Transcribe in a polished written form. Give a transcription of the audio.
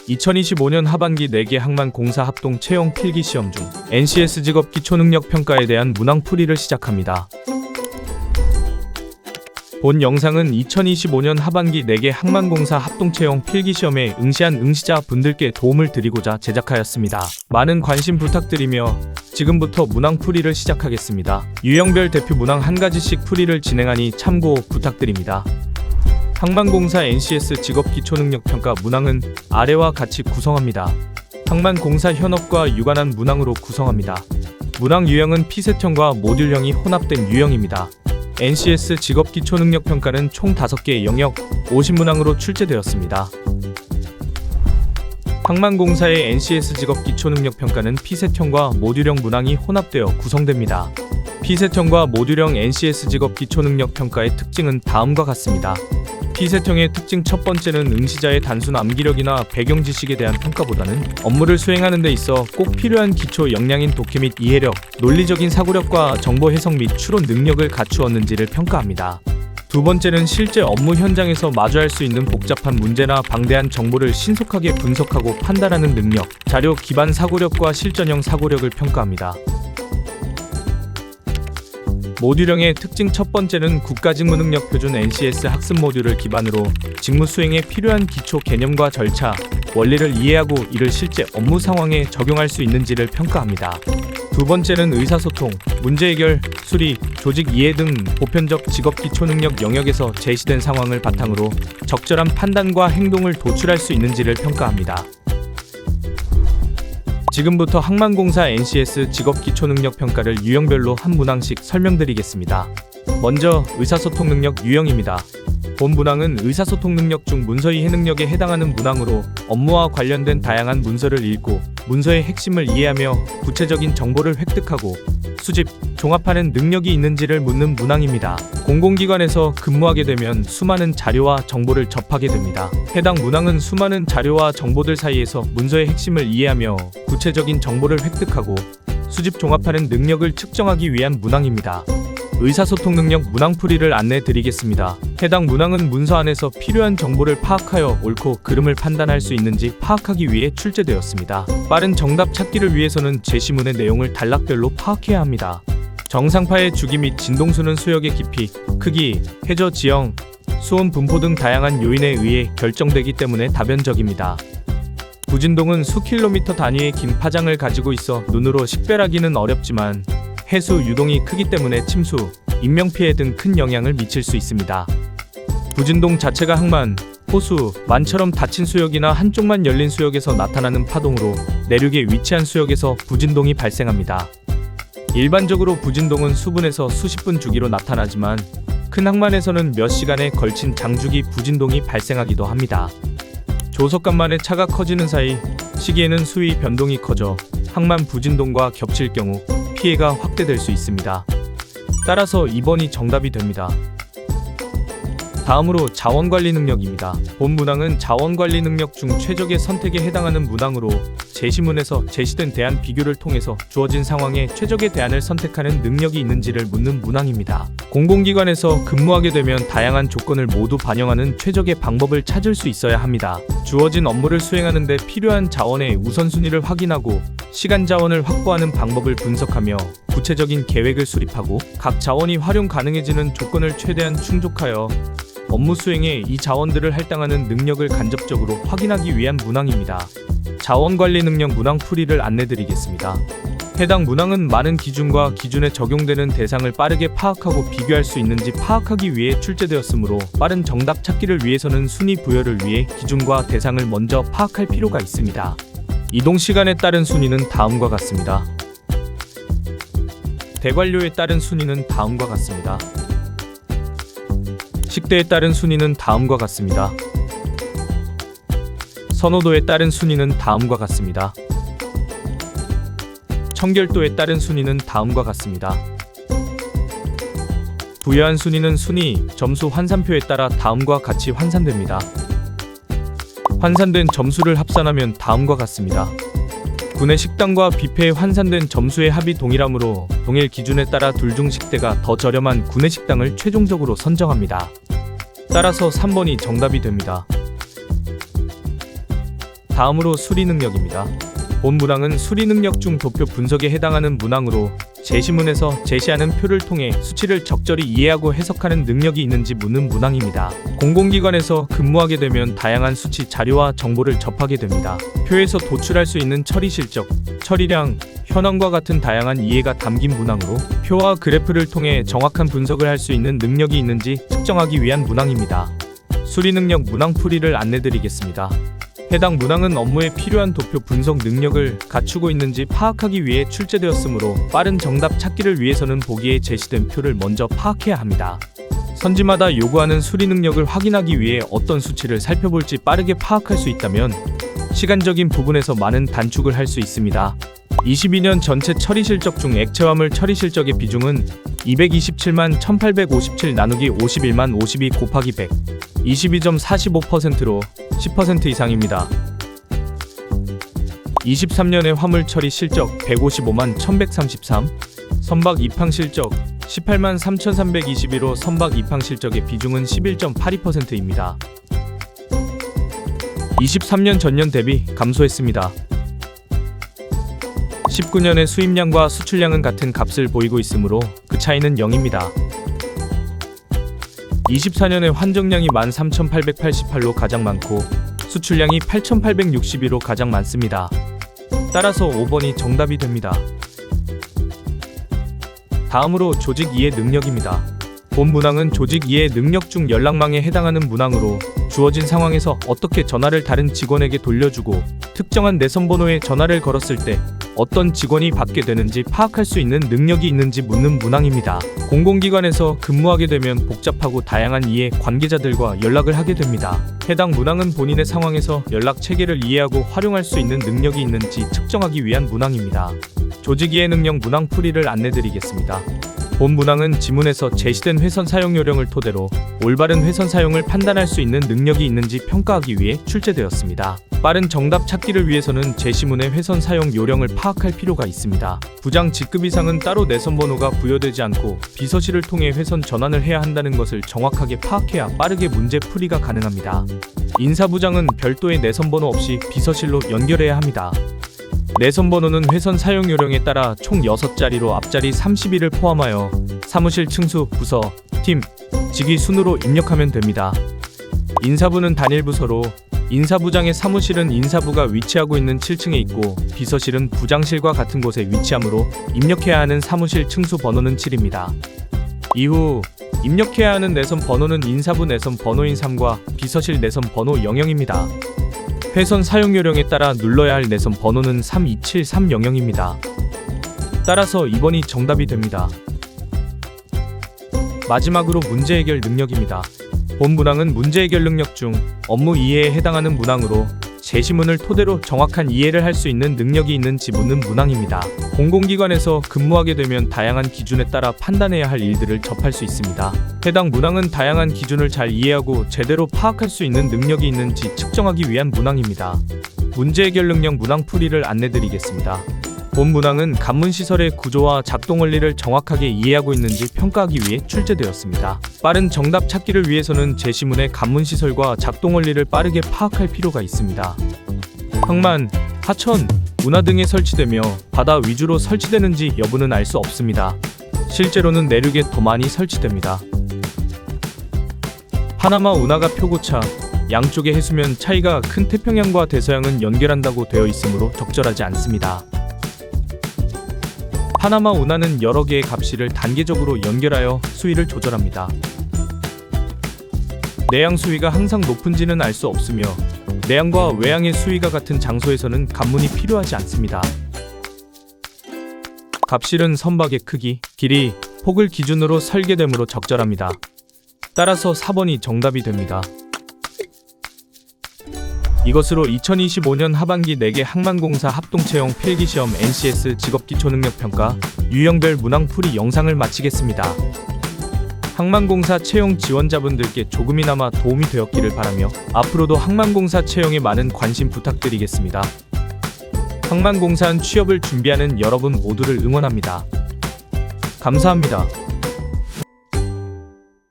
2025년 하반기 4개 항만공사 합동 채용 필기시험 중 NCS 직업 기초능력평가에 대한 문항풀이를 시작합니다. 본 영상은 2025년 하반기 4개 항만공사 합동채용 필기시험에 응시한 응시자 분들께 도움을 드리고자 제작하였습니다. 많은 관심 부탁드리며 지금부터 문항풀이를 시작하겠습니다. 유형별 대표 문항 한 가지씩 풀이를 진행하니 참고 부탁드립니다. 항만공사 NCS 직업기초능력평가 문항은 아래와 같이 구성합니다. 항만공사 현업과 유관한 문항으로 구성합니다. 문항 유형은 피셋형과 모듈형이 혼합된 유형입니다. NCS 직업기초능력평가는 총 5개의 영역 50문항으로 출제되었습니다. 항만공사의 NCS 직업기초능력평가는 피셋형과 모듈형 문항이 혼합되어 구성됩니다. 피셋형과 모듈형 NCS 직업기초능력평가의 특징은 다음과 같습니다. 피셋형의 특징 첫 번째는 응시자의 단순 암기력이나 배경 지식에 대한 평가보다는 업무를 수행하는 데 있어 꼭 필요한 기초 역량인 독해 및 이해력, 논리적인 사고력과 정보 해석 및 추론 능력을 갖추었는지를 평가합니다. 두 번째는 실제 업무 현장에서 마주할 수 있는 복잡한 문제나 방대한 정보를 신속하게 분석하고 판단하는 능력, 자료 기반 사고력과 실전형 사고력을 평가합니다. 모듈형의 특징 첫 번째는 국가직무능력 표준 NCS 학습 모듈을 기반으로 직무 수행에 필요한 기초 개념과 절차, 원리를 이해하고 이를 실제 업무 상황에 적용할 수 있는지를 평가합니다. 두 번째는 의사소통, 문제해결, 수리, 조직 이해 등 보편적 직업기초능력 영역에서 제시된 상황을 바탕으로 적절한 판단과 행동을 도출할 수 있는지를 평가합니다. 지금부터 항만공사 NCS 직업기초능력평가를 유형별로 한 문항씩 설명드리겠습니다. 먼저 의사소통 능력 유형입니다. 본 문항은 의사소통 능력 중 문서 이해 능력에 해당하는 문항으로 업무와 관련된 다양한 문서를 읽고 문서의 핵심을 이해하며 구체적인 정보를 획득하고 수집, 종합하는 능력이 있는지를 묻는 문항입니다. 공공기관에서 근무하게 되면 수많은 자료와 정보를 접하게 됩니다. 해당 문항은 수많은 자료와 정보들 사이에서 문서의 핵심을 이해하며 구체적인 정보를 획득하고 수집, 종합하는 능력을 측정하기 위한 문항입니다. 의사소통 능력 문항풀이를 안내드리겠습니다. 해당 문항은 문서 안에서 필요한 정보를 파악하여 옳고 그름을 판단할 수 있는지 파악하기 위해 출제되었습니다. 빠른 정답 찾기를 위해서는 제시문의 내용을 단락별로 파악해야 합니다. 정상파의 주기 및 진동수는 수역의 깊이, 크기, 해저 지형, 수온 분포 등 다양한 요인에 의해 결정되기 때문에 다변적입니다. 부진동은 수킬로미터 단위의 긴 파장을 가지고 있어 눈으로 식별하기는 어렵지만 해수 유동이 크기 때문에 침수, 인명피해 등 큰 영향을 미칠 수 있습니다. 부진동 자체가 항만, 호수, 만처럼 닫힌 수역이나 한쪽만 열린 수역에서 나타나는 파동으로 내륙에 위치한 수역에서 부진동이 발생합니다. 일반적으로 부진동은 수분에서 수십 분 주기로 나타나지만 큰 항만에서는 몇 시간에 걸친 장주기 부진동이 발생하기도 합니다. 조석간만에 차가 커지는 사이 시기에는 수위 변동이 커져 항만 부진동과 겹칠 경우 피해가 확대될 수 있습니다. 따라서 2번이 정답이 됩니다. 다음으로 자원관리 능력입니다. 본 문항은 자원관리 능력 중 최적의 선택에 해당하는 문항으로 제시문에서 제시된 대안 비교를 통해서 주어진 상황에 최적의 대안을 선택하는 능력이 있는지를 묻는 문항입니다. 공공기관에서 근무하게 되면 다양한 조건을 모두 반영하는 최적의 방법을 찾을 수 있어야 합니다. 주어진 업무를 수행하는 데 필요한 자원의 우선순위를 확인하고 시간 자원을 확보하는 방법을 분석하며 구체적인 계획을 수립하고 각 자원이 활용 가능해지는 조건을 최대한 충족하여 업무 수행에 이 자원들을 할당하는 능력을 간접적으로 확인하기 위한 문항입니다. 자원관리 능력 문항풀이를 안내드리겠습니다. 해당 문항은 많은 기준과 기준에 적용되는 대상을 빠르게 파악하고 비교할 수 있는지 파악하기 위해 출제되었으므로 빠른 정답 찾기를 위해서는 순위 부여를 위해 기준과 대상을 먼저 파악할 필요가 있습니다. 이동 시간에 따른 순위는 다음과 같습니다. 대관료에 따른 순위는 다음과 같습니다. 식대에 따른 순위는 다음과 같습니다. 선호도에 따른 순위는 다음과 같습니다. 청결도에 따른 순위는 다음과 같습니다. 부여한 순위는 순위, 점수 환산표에 따라 다음과 같이 환산됩니다. 환산된 점수를 합산하면 다음과 같습니다. 구내식당과 뷔페에 환산된 점수의 합이 동일하므로 동일 기준에 따라 둘 중 식대가 더 저렴한 구내식당을 최종적으로 선정합니다. 따라서 3번이 정답이 됩니다. 다음으로 수리 능력입니다. 본 문항은 수리 능력 중 도표 분석에 해당하는 문항으로 제시문에서 제시하는 표를 통해 수치를 적절히 이해하고 해석하는 능력이 있는지 묻는 문항입니다. 공공기관에서 근무하게 되면 다양한 수치 자료와 정보를 접하게 됩니다. 표에서 도출할 수 있는 처리 실적, 처리량, 현황과 같은 다양한 이해가 담긴 문항으로 표와 그래프를 통해 정확한 분석을 할 수 있는 능력이 있는지 측정하기 위한 문항입니다. 수리 능력 문항 풀이를 안내드리겠습니다. 해당 문항은 업무에 필요한 도표 분석 능력을 갖추고 있는지 파악하기 위해 출제되었으므로 빠른 정답 찾기를 위해서는 보기에 제시된 표를 먼저 파악해야 합니다. 선지마다 요구하는 수리 능력을 확인하기 위해 어떤 수치를 살펴볼지 빠르게 파악할 수 있다면 시간적인 부분에서 많은 단축을 할 수 있습니다. 22년 전체 처리 실적 중 액체화물 처리 실적의 비중은 227만 1857 나누기 51만 52 곱하기 100 22.45%로 10% 이상입니다. 23년의 화물 처리 실적 155만 1133 선박 입항 실적 18만 3322로 선박 입항 실적의 비중은 11.82%입니다. 23년 전년 대비 감소했습니다. 19년의 수입량과 수출량은 같은 값을 보이고 있으므로 그 차이는 0입니다. 24년의 환정량이 13,888로 가장 많고 수출량이 8,862로 가장 많습니다. 따라서 5번이 정답이 됩니다. 다음으로 조직 이해 능력입니다. 본 문항은 조직 이해 능력 중 연락망에 해당하는 문항으로 주어진 상황에서 어떻게 전화를 다른 직원에게 돌려주고 특정한 내선 번호에 전화를 걸었을 때 어떤 직원이 받게 되는지 파악할 수 있는 능력이 있는지 묻는 문항입니다. 공공기관에서 근무하게 되면 복잡하고 다양한 이해 관계자들과 연락을 하게 됩니다. 해당 문항은 본인의 상황에서 연락 체계를 이해하고 활용할 수 있는 능력이 있는지 측정하기 위한 문항입니다. 조직 이해 능력 문항 풀이를 안내드리겠습니다. 본 문항은 지문에서 제시된 회선 사용 요령을 토대로 올바른 회선 사용을 판단할 수 있는 능력이 있는지 평가하기 위해 출제되었습니다. 빠른 정답 찾기를 위해서는 제시문의 회선 사용 요령을 파악할 필요가 있습니다. 부장 직급 이상은 따로 내선 번호가 부여되지 않고 비서실을 통해 회선 전환을 해야 한다는 것을 정확하게 파악해야 빠르게 문제 풀이가 가능합니다. 인사부장은 별도의 내선 번호 없이 비서실로 연결해야 합니다. 내선 번호는 회선 사용 요령에 따라 총 6자리로 앞자리 32를 포함하여 사무실 층수, 부서, 팀, 직위 순으로 입력하면 됩니다. 인사부는 단일 부서로 인사부장의 사무실은 인사부가 위치하고 있는 7층에 있고 비서실은 부장실과 같은 곳에 위치하므로 입력해야 하는 사무실 층수 번호는 7입니다. 이후 입력해야 하는 내선 번호는 인사부 내선 번호인 3과 비서실 내선 번호 00입니다. 회선 사용 요령에 따라 눌러야 할 내선 번호는 327300입니다. 따라서 2번이 정답이 됩니다. 마지막으로 문제 해결 능력입니다. 본 문항은 문제 해결 능력 중 업무 이해에 해당하는 문항으로 제시문을 토대로 정확한 이해를 할 수 있는 능력이 있는지 묻는 문항입니다. 공공기관에서 근무하게 되면 다양한 기준에 따라 판단해야 할 일들을 접할 수 있습니다. 해당 문항은 다양한 기준을 잘 이해하고 제대로 파악할 수 있는 능력이 있는지 측정하기 위한 문항입니다. 문제 해결 능력 문항 풀이를 안내드리겠습니다. 본 문항은 간문시설의 구조와 작동 원리를 정확하게 이해하고 있는지 평가하기 위해 출제되었습니다. 빠른 정답 찾기를 위해서는 제시문의 간문시설과 작동 원리를 빠르게 파악할 필요가 있습니다. 항만, 하천, 운하 등에 설치되며 바다 위주로 설치되는지 여부는 알 수 없습니다. 실제로는 내륙에 더 많이 설치됩니다. 파나마 운하가 표고차, 양쪽의 해수면 차이가 큰 태평양과 대서양은 연결한다고 되어 있으므로 적절하지 않습니다. 파나마 운하는 여러 개의 갑실을 단계적으로 연결하여 수위를 조절합니다. 내양 수위가 항상 높은지는 알 수 없으며 내양과 외양의 수위가 같은 장소에서는 간문이 필요하지 않습니다. 갑실은 선박의 크기, 길이, 폭을 기준으로 설계되므로 적절합니다. 따라서 4번이 정답이 됩니다. 이것으로 2025년 하반기 4개 항만공사 합동채용 필기시험 NCS 직업기초능력평가 유형별 문항풀이 영상을 마치겠습니다. 항만공사 채용 지원자분들께 조금이나마 도움이 되었기를 바라며 앞으로도 항만공사 채용에 많은 관심 부탁드리겠습니다. 항만공사는 취업을 준비하는 여러분 모두를 응원합니다. 감사합니다.